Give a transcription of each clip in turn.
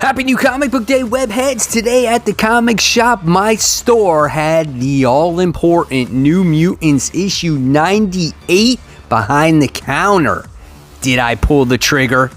Happy New Comic Book Day, webheads! Today at the comic shop, my store had the all-important New Mutants issue 98 behind the counter. Did I pull the trigger?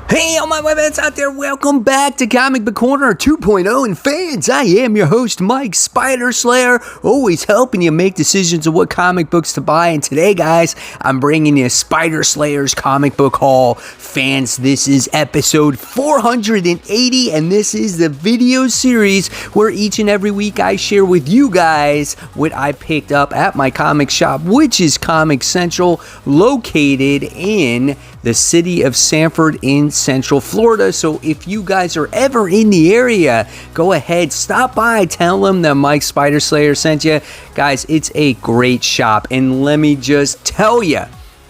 Hey, all my webheads out there, welcome back to Comic Book Corner 2.0. And fans, I am your host, Mike Spider Slayer, always helping you make decisions of what comic books to buy. And today, guys, I'm bringing you Spider Slayer's comic book haul. Fans, this is episode 480, and this is the video series where each and every week I share with you guys what I picked up at my comic shop, which is Comic Central, located in the city of Sanford in Central Florida. So if you guys are ever in the area, go ahead, stop by, tell them that Mike Spider Slayer sent you. Guys, it's a great shop, and let me just tell you,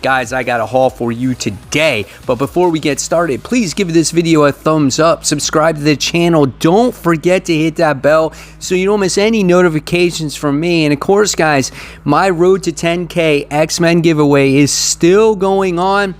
guys, I got a haul for you today. But before we get started, please give this video a thumbs up, subscribe to the channel, don't forget to hit that bell so you don't miss any notifications from me. And of course, guys, my Road to 10K X-Men giveaway is still going on.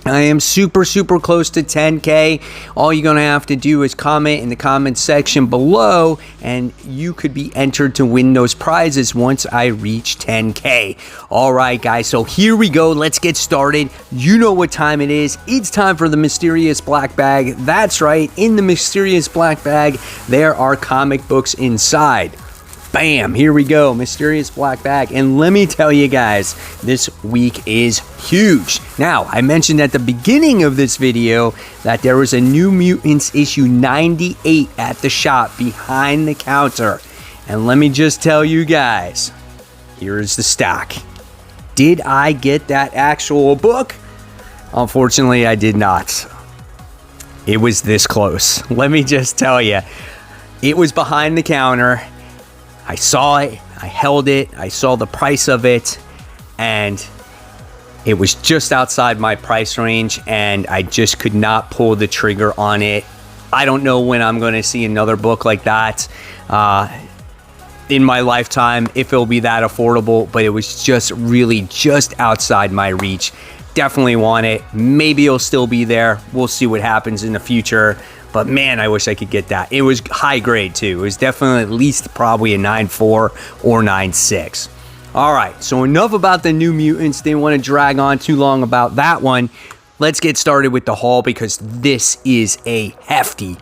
I am super close to 10K. All you're gonna have to do is comment in the comment section below, and you could be entered to win those prizes once I reach 10K. All right, guys, so here we go. Let's get started. You know what time it is. It's time for the mysterious black bag. That's right, in the mysterious black bag, there are comic books inside. Bam, here we go, mysterious black bag. And let me tell you guys, this week is huge. Now, I mentioned at the beginning of this video that there was a New Mutants issue 98 at the shop behind the counter. And let me just tell you guys, here's the stock. Did I get that actual book? Unfortunately, I did not. It was this close. Let me just tell you, it was behind the counter. I saw it, I held it, I saw the price of it, and it was just outside my price range, and I just could not pull the trigger on it. I don't know when I'm going to see another book like that in my lifetime, if it'll be that affordable, but it was just really just outside my reach. Definitely want it. Maybe it'll still be there. We'll see what happens in the future. But man, I wish I could get that. It was high grade too. It was definitely at least probably a 9.4 or 9.6. All right, so enough about the New Mutants. Didn't want to drag on too long about that one. Let's get started with the haul because this is a hefty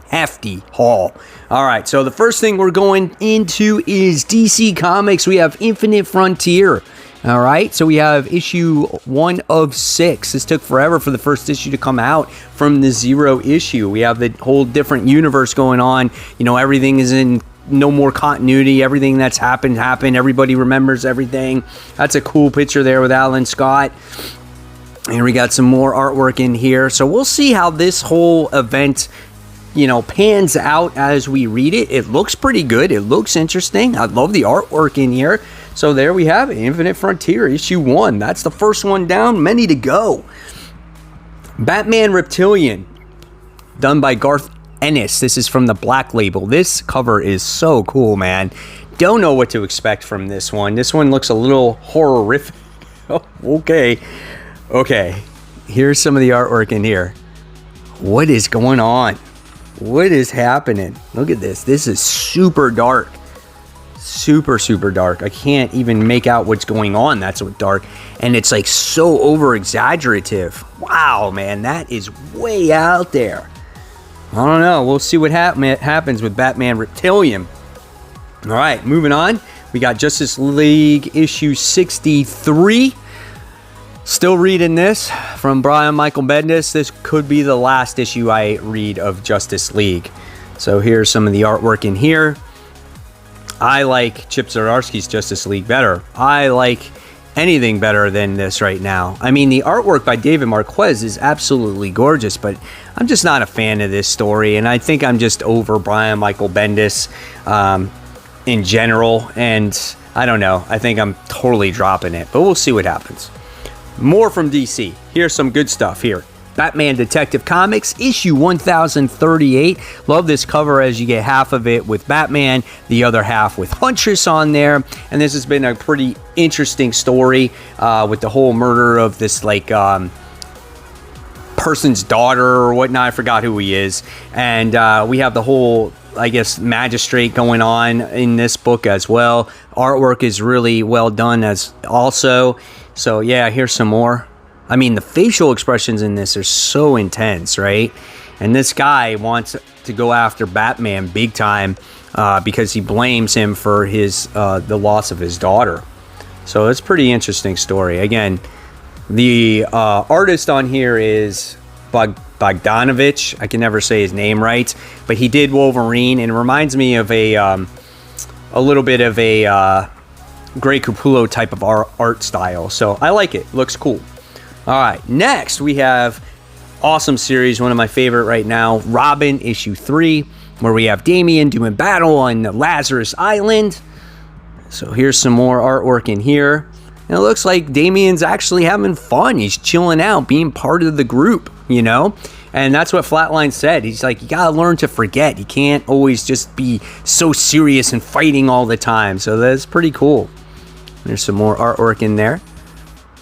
haul. All right, so the first thing we're going into is DC Comics. We have Infinite Frontier. All right, so we have issue 1 of 6. This took forever for the first issue to come out from the 0 issue. We have the whole different universe going on. You know, everything is in no more continuity. Everything that's happened. Everybody remembers everything. That's a cool picture there with Alan Scott. And we got some more artwork in here. So we'll see how this whole event, you know, pans out as we read it. It looks pretty good. It looks interesting. I love the artwork in here. So there we have it, Infinite Frontier, issue 1. That's the first one down, many to go. Batman Reptilian, done by Garth Ennis. This is from the Black Label. This cover is so cool, man. Don't know what to expect from this one. This one looks a little horrific. Oh, okay. Here's some of the artwork in here. What is going on? What is happening? Look at this. This is super dark. Super dark. I can't even make out what's going on. That's so dark, and it's like so over exaggerative. Wow, man, that is way out there. I don't know. We'll see what happens with Batman Reptilian. All right, moving on. We got Justice League issue 63. Still reading this from Brian Michael Bendis. This could be the last issue I read of Justice League. So here's some of the artwork in here. I like Chip Zdarsky's Justice League better. I like anything better than this right now. I mean, the artwork by David Marquez is absolutely gorgeous, but I'm just not a fan of this story, and I think I'm just over Brian Michael Bendis in general, and I don't know. I think I'm totally dropping it, but we'll see what happens. More from DC. Here's some good stuff here. Batman Detective Comics, issue 1038. Love this cover as you get half of it with Batman, the other half with Huntress on there. And this has been a pretty interesting story with the whole murder of this, like, person's daughter or whatnot. I forgot who he is. And we have the whole, I guess, magistrate going on in this book as well. Artwork is really well done as also. So yeah, here's some more. I mean, the facial expressions in this are so intense, right? And this guy wants to go after Batman big time because he blames him for his the loss of his daughter. So it's a pretty interesting story. Again, the artist on here is Bogdanovich. I can never say his name right, but he did Wolverine, and it reminds me of a little bit of a Grey Capullo type of art style. So I like it. Looks cool. All right, next we have awesome series, one of my favorite right now, Robin issue 3, where we have Damian doing battle on the Lazarus Island. So here's some more artwork in here. And it looks like Damian's actually having fun. He's chilling out, being part of the group, you know? And that's what Flatline said. He's like, you gotta learn to forget. You can't always just be so serious and fighting all the time. So that's pretty cool. There's some more artwork in there.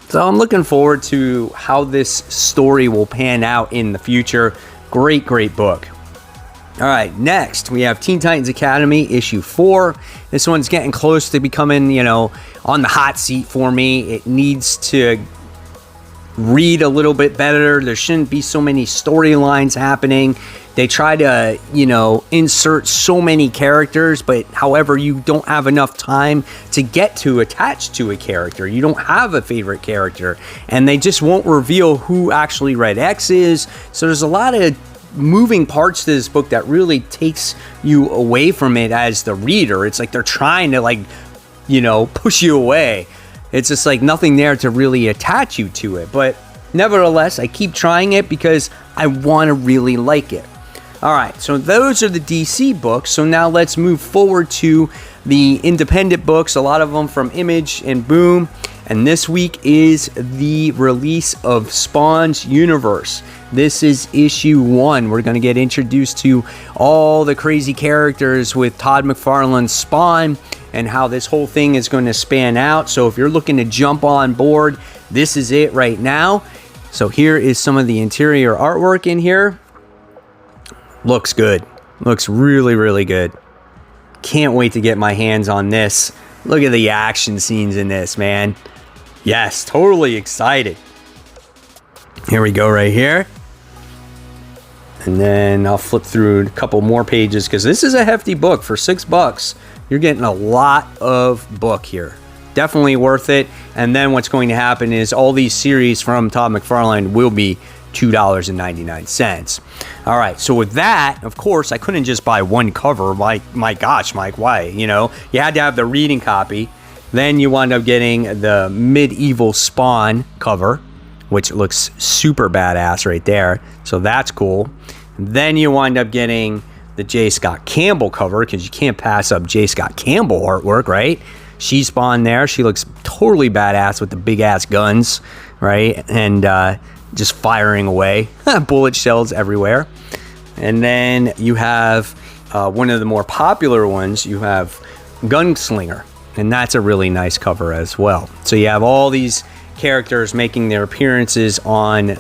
So I'm looking forward to how this story will pan out in the future. Great, great book. All right, next we have Teen Titans Academy issue 4. This one's getting close to becoming, you know, on the hot seat for me. It needs to read a little bit better. There shouldn't be so many storylines happening. They try to, you know, insert so many characters, but however, you don't have enough time to get to attach to a character. You don't have a favorite character, and they just won't reveal who actually Red X is. So there's a lot of moving parts to this book that really takes you away from it as the reader. It's like they're trying to, like, you know, push you away. It's just like nothing there to really attach you to it. But nevertheless, I keep trying it because I want to really like it. All right, so those are the DC books. So now let's move forward to the independent books, a lot of them from Image and Boom. And this week is the release of Spawn's Universe. This is issue 1. We're going to get introduced to all the crazy characters with Todd McFarlane's Spawn and how this whole thing is going to span out. So if you're looking to jump on board, this is it right now. So here is some of the interior artwork in here. Looks good. Looks really, really good. Can't wait to get my hands on this. Look at the action scenes in this, man. Yes, totally excited. Here we go right here. And then I'll flip through a couple more pages because this is a hefty book. For $6, you're getting a lot of book here. Definitely worth it. And then what's going to happen is all these series from Todd McFarlane will be $2.99. All right, so with that, of course, I couldn't just buy one cover. My gosh, Mike, why? You know, you had to have the reading copy. Then you wind up getting the Medieval Spawn cover, which looks super badass right there. So that's cool. Then you wind up getting the J. Scott Campbell cover because you can't pass up J. Scott Campbell artwork, right? She's Spawn there. She looks totally badass with the big ass guns, right? And just firing away. Bullet shells everywhere. And then you have one of the more popular ones. You have Gunslinger. And that's a really nice cover as well. So you have all these characters making their appearances on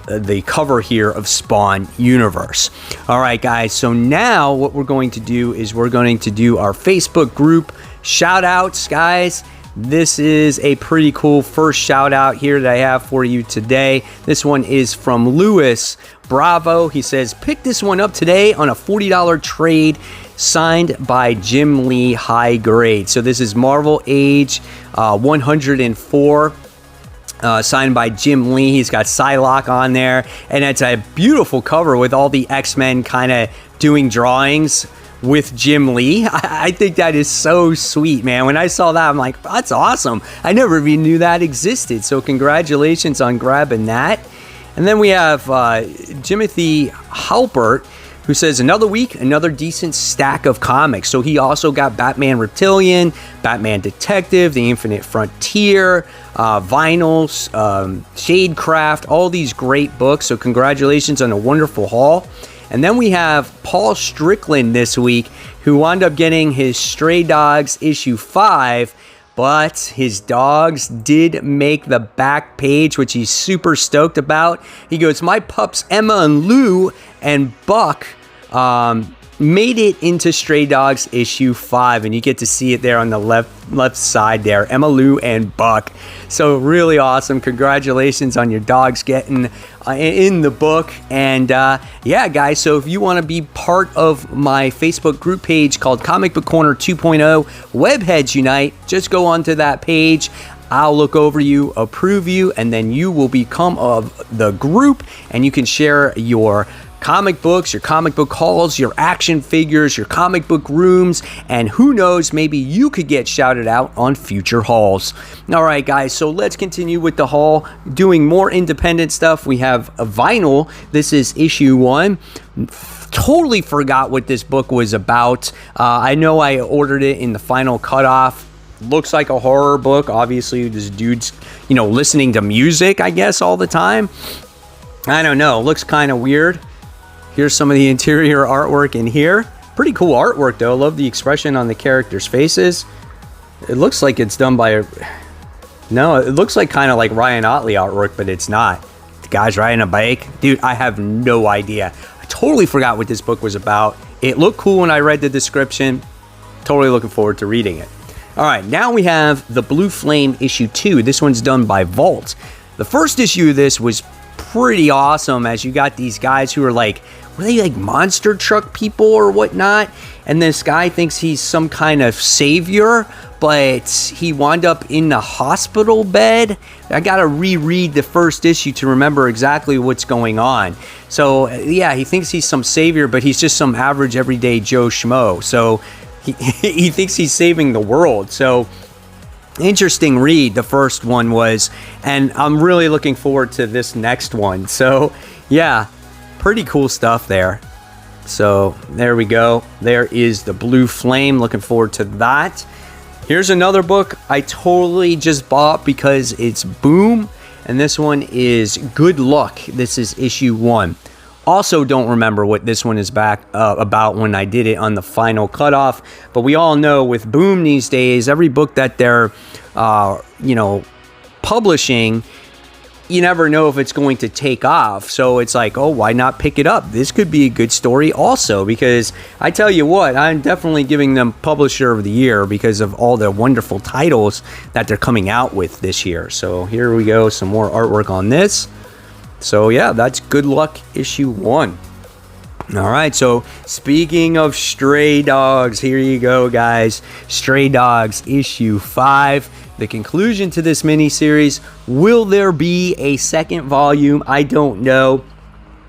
the cover here of Spawn Universe. All right, guys. So now what we're going to do is we're going to do our Facebook group shout outs, guys. This is a pretty cool first shout out here that I have for you today. This one is from Louis Bravo. He says, pick this one up today on a $40 trade signed by Jim Lee High Grade. So this is Marvel Age 104. Signed by Jim Lee. He's got Psylocke on there. And it's a beautiful cover with all the X-Men kind of doing drawings with Jim Lee. I think that is so sweet, man. When I saw that, I'm like, that's awesome. I never even knew that existed. So congratulations on grabbing that. And then we have Timothy Halpert. who says, another week, another decent stack of comics. So he also got Batman Reptilian, Batman Detective, The Infinite Frontier, Vinyls, Shadecraft, all these great books. So congratulations on a wonderful haul. And then we have Paul Strickland this week, who wound up getting his Stray Dogs issue 5, but his dogs did make the back page, which he's super stoked about. He goes, my pups Emma and Lou and Buck made it into Stray Dogs issue 5, and you get to see it there on the left side there, Emma, Lou, and Buck. So really awesome. Congratulations on your dogs getting in the book. And yeah, guys, so if you want to be part of my Facebook group page called Comic Book Corner 2.0 Webheads Unite, just go onto that page. I'll look over you, approve you, and then you will become of the group, and you can share your comic books, your comic book hauls, your action figures, your comic book rooms, and who knows, maybe you could get shouted out on future hauls. All right, guys, so let's continue with the haul, doing more independent stuff. We have a vinyl. This is issue 1. Totally forgot what this book was about. I know I ordered it in the final cutoff. Looks like a horror book. Obviously, this dude's, listening to music, I guess, all the time. I don't know. Looks kind of weird. Here's some of the interior artwork in here. Pretty cool artwork, though. Love the expression on the characters' faces. It looks like it's done by No, it looks like kind of like Ryan Otley artwork, but it's not. The guy's riding a bike. Dude, I have no idea. I totally forgot what this book was about. It looked cool when I read the description. Totally looking forward to reading it. All right, now we have The Blue Flame issue 2. This one's done by Vault. The first issue of this was pretty awesome, as you got these guys who are were they like monster truck people or whatnot? And this guy thinks he's some kind of savior, but he wound up in the hospital bed. I gotta reread the first issue to remember exactly what's going on. So yeah, he thinks he's some savior, but he's just some average everyday Joe Schmo. So he thinks he's saving the world. So interesting read, the first one was, and I'm really looking forward to this next one. So yeah, pretty cool stuff there. So there we go. There is The Blue Flame. Looking forward to that. Here's another book I totally just bought because it's Boom, and this one is Good Luck. This is issue 1. Also don't remember what this one is about when I did it on the final cutoff, but we all know with Boom these days, every book that they're publishing, you never know if it's going to take off. So it's like, oh, why not pick it up? This could be a good story also, because I tell you what, I'm definitely giving them Publisher of the Year because of all the wonderful titles that they're coming out with this year. So here we go, some more artwork on this. So yeah, that's Good Luck issue 1. All right, so speaking of Stray Dogs, here you go, guys. Stray Dogs issue 5. The conclusion to this miniseries. Will there be a second volume? I don't know.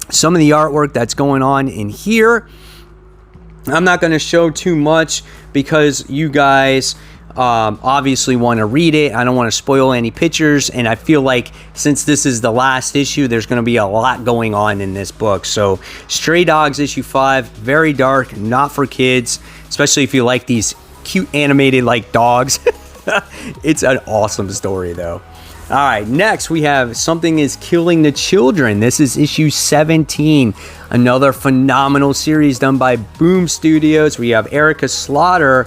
Some of the artwork that's going on in here, I'm not going to show too much because you guys obviously want to read it. I don't want to spoil any pictures, and I feel like since this is the last issue, there's going to be a lot going on in this book. So Stray Dogs issue 5, very dark, not for kids, especially if you like these cute animated like dogs. It's an awesome story though. All right, next we have Something is Killing the Children. This is issue 17, another phenomenal series done by Boom Studios. We have Erica Slaughter,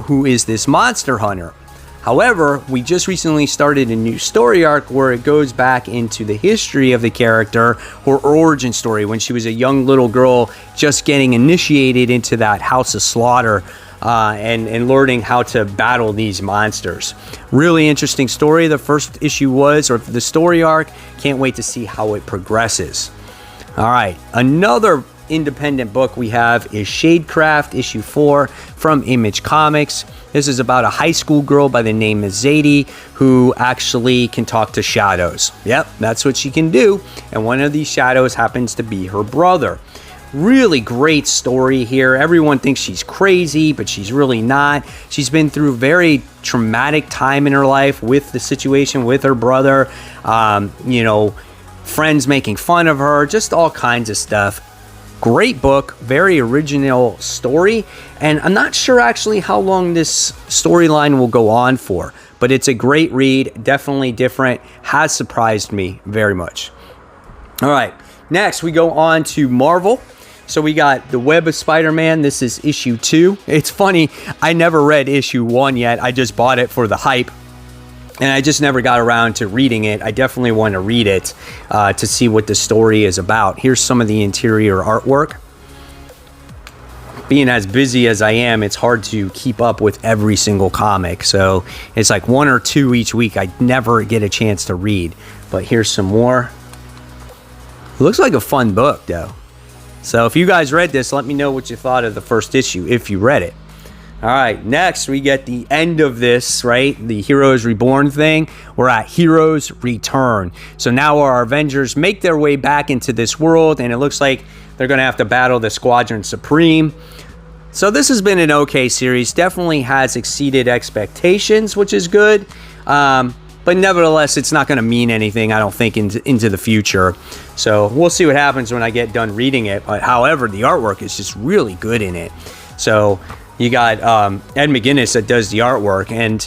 who is this monster hunter. However, we just recently started a new story arc where it goes back into the history of the character, her origin story when she was a young little girl just getting initiated into that House of Slaughter. And learning how to battle these monsters. Really interesting story. The first issue was, or the story arc. Can't wait to see how it progresses. All right, another independent book we have is Shadecraft issue 4 from Image Comics. This is about a high school girl by the name of Zadie who actually can talk to shadows. Yep, that's what she can do. And one of these shadows happens to be her brother. Really great story here. Everyone thinks she's crazy, but she's really not. She's been through a very traumatic time in her life with the situation with her brother. Friends making fun of her, just all kinds of stuff. Great book, very original story, and I'm not sure actually how long this storyline will go on for, but it's a great read, definitely different, has surprised me very much. All right, next we go on to Marvel. So we got The Web of Spider-Man. This is issue 2. It's funny, I never read issue 1 yet. I just bought it for the hype, and I just never got around to reading it. I definitely want to read it to see what the story is about. Here's some of the interior artwork. Being as busy as I am, it's hard to keep up with every single comic. So it's like 1 or 2 each week. I never get a chance to read. But here's some more. It looks like a fun book, though. So if you guys read this, let me know what you thought of the first issue, if you read it. All right, next we get the end of this, right? The Heroes Reborn thing. We're at Heroes Return. So now our Avengers make their way back into this world, and it looks like they're going to have to battle the Squadron Supreme. So this has been an okay series. Definitely has exceeded expectations, which is good. But nevertheless, it's not going to mean anything, I don't think, into the future. So we'll see what happens when I get done reading it. But however, the artwork is just really good in it. So you got Ed McGuinness that does the artwork. And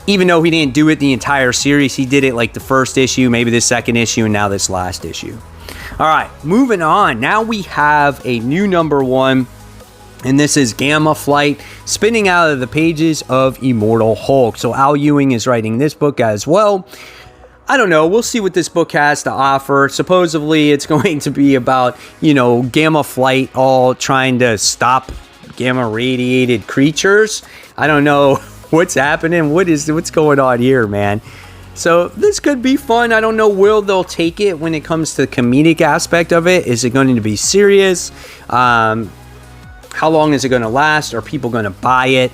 even though he didn't do it the entire series, he did it like the first issue, maybe the second issue, and now this last issue. All right, moving on. Now we have a new #1. And this is Gamma Flight, spinning out of the pages of Immortal Hulk. So Al Ewing is writing this book as well. I don't know. We'll see what this book has to offer. Supposedly, it's going to be about, Gamma Flight all trying to stop gamma radiated creatures. I don't know what's happening. What's going on here, man? So this could be fun. I don't know where they'll take it when it comes to the comedic aspect of it. Is it going to be serious? How long is it going to last? Are people going to buy it?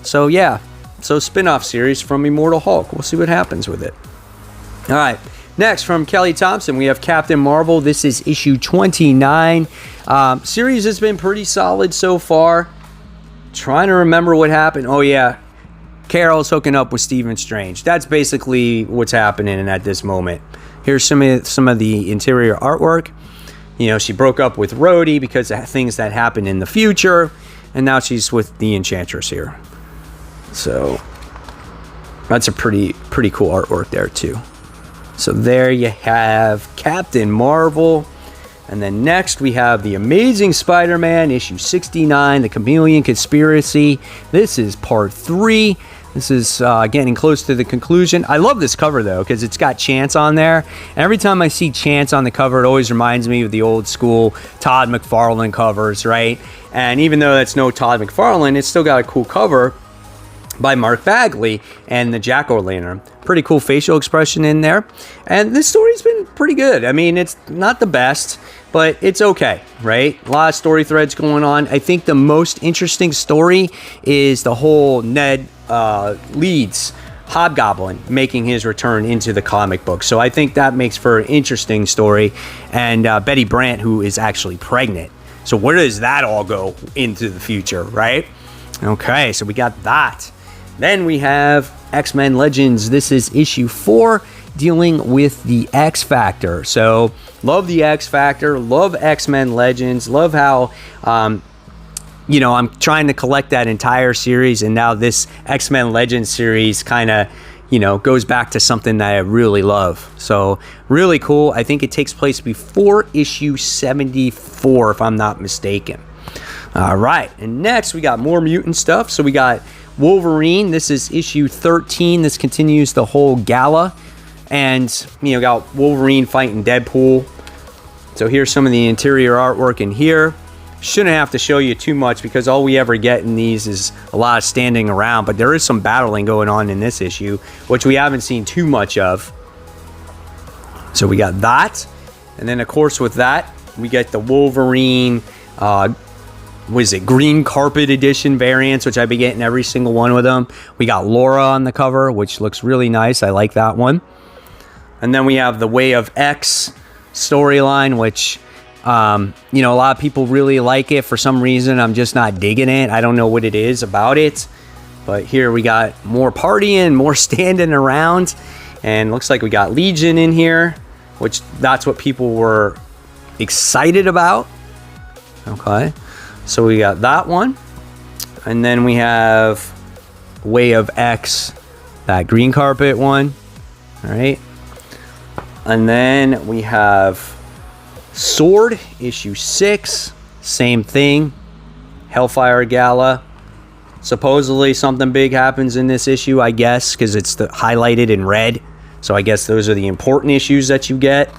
So yeah, spin-off series from Immortal Hulk. We'll see what happens with it. All right, next from Kelly Thompson, we have Captain Marvel. This is issue 29. Series has been pretty solid so far. Trying to remember what happened. Oh yeah, Carol's hooking up with Stephen Strange. That's basically what's happening at this moment. Here's some of the interior artwork. She broke up with Rhodey because of things that happened in the future, and now she's with the Enchantress here. So that's a pretty cool artwork there too. So there you have Captain Marvel. And then next we have The Amazing Spider-Man, issue 69, The Chameleon Conspiracy. This is part 3. This is getting close to the conclusion. I love this cover, though, because it's got Chance on there. And every time I see Chance on the cover, it always reminds me of the old school Todd McFarlane covers, right? And even though that's no Todd McFarlane, it's still got a cool cover by Mark Bagley and the Jack-O-Lantern. Pretty cool facial expression in there. And this story's been pretty good. I mean, it's not the best, but it's okay, right? A lot of story threads going on. I think the most interesting story is the whole Ned Leeds Hobgoblin making his return into the comic book. So I think that makes for an interesting story. And Betty Brant, who is actually pregnant. So where does that all go into the future, right? Okay, so we got that. Then we have X-Men Legends. This is issue 4, dealing with the X Factor. So love the X Factor, love X-Men Legends, love how I'm trying to collect that entire series, and now this X-Men Legends series kind of goes back to something that I really love. So really cool. I think it takes place before issue 74, if I'm not mistaken. All right, and next we got more mutant stuff. So we got Wolverine. This is issue 13. This continues the whole gala, and got Wolverine fighting Deadpool. So here's some of the interior artwork in here. Shouldn't have to show you too much because all we ever get in these is a lot of standing around, but there is some battling going on in this issue, which we haven't seen too much of. So we got that, and then of course with that we get the Wolverine green carpet edition variants, which I've been getting every single one with them. We got Laura on the cover, which looks really nice. I like that one. And then we have the Way of X storyline, which a lot of people really like it. For some reason, I'm just not digging it. I don't know what it is about it. But here we got more partying, more standing around. And looks like we got Legion in here, which that's what people were excited about. Okay, so we got that one. And then we have Way of X, that green carpet one. All right. And then we have Sword, issue 6. Same thing. Hellfire Gala. Supposedly something big happens in this issue, I guess, because it's highlighted in red. So I guess those are the important issues that you get.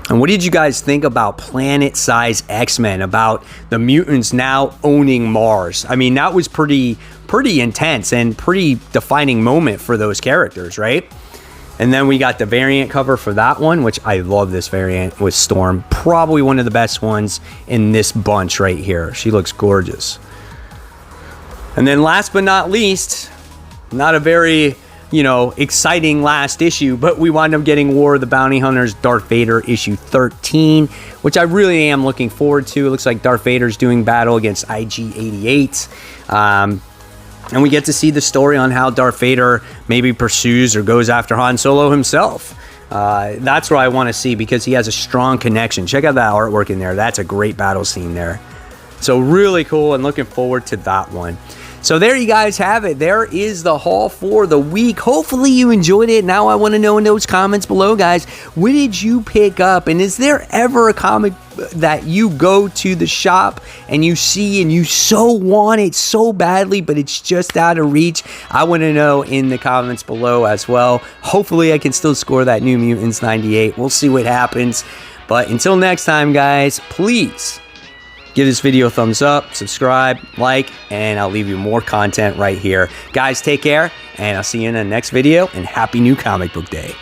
And what did you guys think about Planet-Size X-Men, about the mutants now owning Mars? I mean, that was pretty intense and pretty defining moment for those characters, right? And then we got the variant cover for that one, which I love this variant with Storm. Probably one of the best ones in this bunch right here. She looks gorgeous. And then last but not least, not a very, exciting last issue, but we wound up getting War of the Bounty Hunters Darth Vader issue 13, which I really am looking forward to. It looks like Darth Vader's doing battle against IG-88. And we get to see the story on how Darth Vader maybe pursues or goes after Han Solo himself. That's what I want to see, because he has a strong connection. Check out that artwork in there. That's a great battle scene there. So really cool, and looking forward to that one. So there you guys have it. There is the haul for the week. Hopefully you enjoyed it. Now I want to know in those comments below, guys, what did you pick up? And is there ever a comic that you go to the shop and you see and you so want it so badly, but it's just out of reach? I want to know in the comments below as well. Hopefully I can still score that New Mutants 98. We'll see what happens. But until next time, guys, please give this video a thumbs up, subscribe, like, and I'll leave you more content right here. Guys, take care, and I'll see you in the next video, and happy new comic book day.